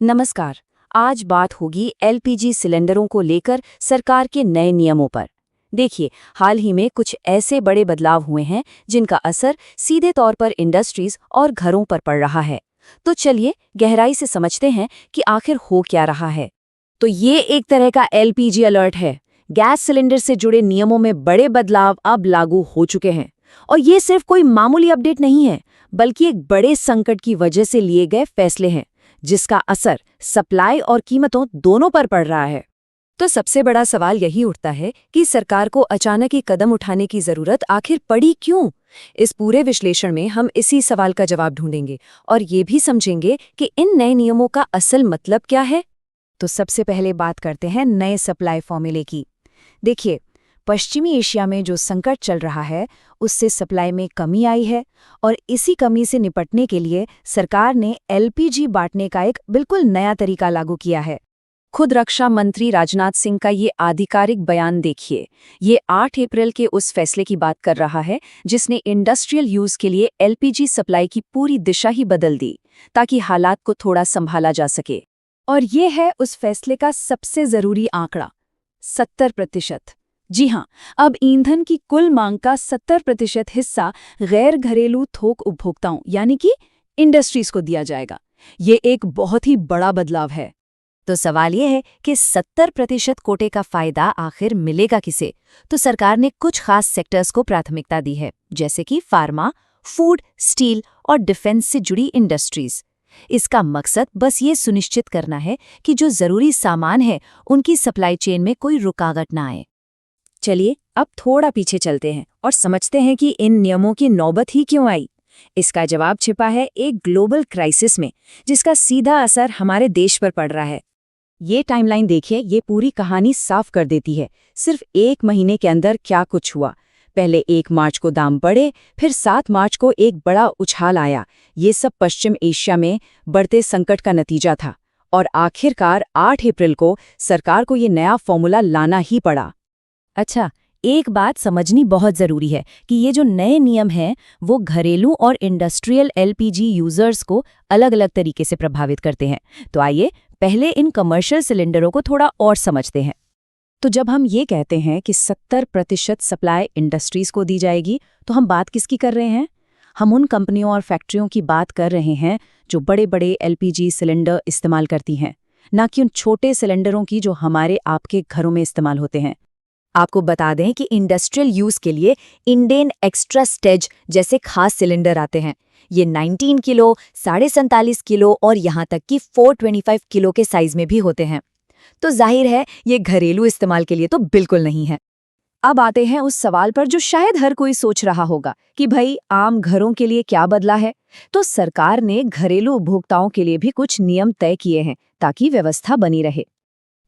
नमस्कार। आज बात होगी एलपीजी सिलेंडरों को लेकर सरकार के नए नियमों पर। देखिए, हाल ही में कुछ ऐसे बड़े बदलाव हुए हैं जिनका असर सीधे तौर पर इंडस्ट्रीज और घरों पर पड़ रहा है। तो चलिए गहराई से समझते हैं कि आखिर हो क्या रहा है। तो ये एक तरह का एलपीजी अलर्ट है। गैस सिलेंडर से जुड़े नियमों में बड़े बदलाव अब लागू हो चुके हैं। और ये सिर्फ कोई मामूली अपडेट नहीं है, बल्कि एक बड़े संकट की वजह से लिए गए फैसले हैं, जिसका असर सप्लाई और कीमतों दोनों पर पड़ रहा है। तो सबसे बड़ा सवाल यही उठता है कि सरकार को अचानक ये कदम उठाने की जरूरत आखिर पड़ी क्यों? इस पूरे विश्लेषण में हम इसी सवाल का जवाब ढूंढेंगे और ये भी समझेंगे कि इन नए नियमों का असल मतलब क्या है। तो सबसे पहले बात करते हैं नए सप्लाई फॉर्मूले की। देखिए, पश्चिमी एशिया में जो संकट चल रहा है, उससे सप्लाई में कमी आई है और इसी कमी से निपटने के लिए सरकार ने एलपीजी बांटने का एक बिल्कुल नया तरीका लागू किया है। खुद रक्षा मंत्री राजनाथ सिंह का ये आधिकारिक बयान देखिए। ये 8 अप्रैल के उस फैसले की बात कर रहा है जिसने इंडस्ट्रियल यूज के लिए एलपीजी सप्लाई की पूरी दिशा ही बदल दी, ताकि हालात को थोड़ा संभाला जा सके। और ये है उस फैसले का सबसे जरूरी आंकड़ा, 70%। जी हाँ, अब ईंधन की कुल मांग का 70% हिस्सा गैर घरेलू थोक उपभोक्ताओं यानी कि इंडस्ट्रीज को दिया जाएगा। ये एक बहुत ही बड़ा बदलाव है। तो सवाल ये है कि 70% कोटे का फायदा आखिर मिलेगा किसे? तो सरकार ने कुछ खास सेक्टर्स को प्राथमिकता दी है, जैसे कि फार्मा, फूड, स्टील और डिफेंस से जुड़ी इंडस्ट्रीज। इसका मकसद बस ये सुनिश्चित करना है कि जो जरूरी सामान है उनकी सप्लाई चेन में कोई रुकावट ना आए। चलिए अब थोड़ा पीछे चलते हैं और समझते हैं कि इन नियमों की नौबत ही क्यों आई। इसका जवाब छिपा है एक ग्लोबल क्राइसिस में, जिसका सीधा असर हमारे देश पर पड़ रहा है। ये टाइमलाइन देखिए, ये पूरी कहानी साफ कर देती है। सिर्फ 1 महीने के अंदर क्या कुछ हुआ। पहले 1 मार्च को दाम बढ़े, फिर 7 मार्च को एक बड़ा उछाल आया। ये सब पश्चिम एशिया में बढ़ते संकट का नतीजा था। और आखिरकार 8 अप्रैल को सरकार को ये नया फॉर्मूला लाना ही पड़ा। अच्छा, एक बात समझनी बहुत ज़रूरी है कि ये जो नए नियम हैं वो घरेलू और इंडस्ट्रियल एलपीजी यूज़र्स को अलग-अलग तरीके से प्रभावित करते हैं। तो आइए पहले इन कमर्शियल सिलेंडरों को थोड़ा और समझते हैं। तो जब हम ये कहते हैं कि 70% सप्लाई इंडस्ट्रीज़ को दी जाएगी, तो हम बात किसकी कर रहे हैं? हम उन कंपनियों और फैक्ट्रियों की बात कर रहे हैं जो बड़े-बड़े एलपीजी सिलेंडर इस्तेमाल करती हैं, ना कि उन छोटे सिलेंडरों की जो हमारे आपके घरों में इस्तेमाल होते हैं। आपको बता दें कि इंडस्ट्रियल यूज़ के लिए इंडेन एक्स्ट्रा स्टेज जैसे खास सिलेंडर आते हैं। ये 19 किलो, 47.5 किलो और यहाँ तक कि 425 किलो के साइज में भी होते हैं। तो जाहिर है ये घरेलू इस्तेमाल के लिए तो बिल्कुल नहीं है। अब आते हैं उस सवाल पर जो शायद हर कोई सोच रहा होगा कि भाई आम घरों के लिए क्या बदला है। तो सरकार ने घरेलू उपभोक्ताओं के लिए भी कुछ नियम तय किए हैं ताकि व्यवस्था बनी रहे।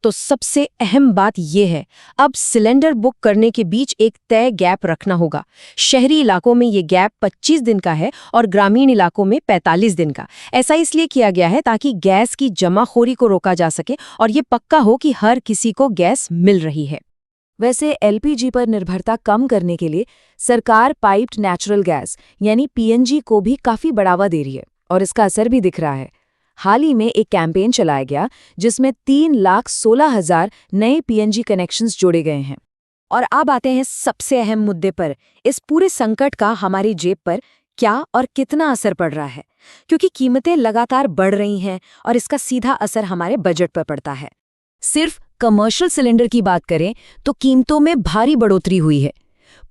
तो सबसे अहम बात यह है, अब सिलेंडर बुक करने के बीच एक तय गैप रखना होगा। शहरी इलाकों में ये गैप 25 दिन का है और ग्रामीण इलाकों में 45 दिन का। ऐसा इसलिए किया गया है ताकि गैस की जमाखोरी को रोका जा सके और ये पक्का हो कि हर किसी को गैस मिल रही है। वैसे एलपीजी पर निर्भरता कम करने के लिए सरकार पाइप्ड नेचुरल गैस यानी पीएनजी को भी काफ़ी बढ़ावा दे रही है और इसका असर भी दिख रहा है। हाल ही में एक कैंपेन चलाया गया जिसमें 3,16,000 नए पीएनजी कनेक्शंस जोड़े गए हैं। और अब आते हैं सबसे अहम मुद्दे पर, इस पूरे संकट का हमारी जेब पर क्या और कितना असर पड़ रहा है, क्योंकि कीमतें लगातार बढ़ रही हैं और इसका सीधा असर हमारे बजट पर पड़ता है। सिर्फ कमर्शियल सिलेंडर की बात करें तो कीमतों में भारी बढ़ोतरी हुई है।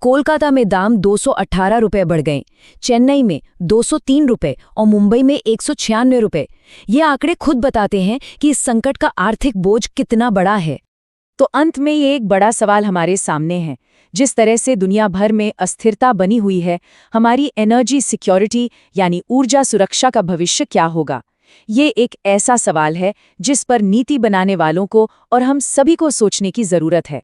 कोलकाता में दाम 218 रुपये बढ़ गए, चेन्नई में 203 रुपये और मुंबई में 196 रुपये। ये आंकड़े खुद बताते हैं कि इस संकट का आर्थिक बोझ कितना बड़ा है। तो अंत में ये एक बड़ा सवाल हमारे सामने है, जिस तरह से दुनिया भर में अस्थिरता बनी हुई है, हमारी एनर्जी सिक्योरिटी यानी ऊर्जा सुरक्षा का भविष्य क्या होगा? ये एक ऐसा सवाल है जिस पर नीति बनाने वालों को और हम सभी को सोचने की जरूरत है।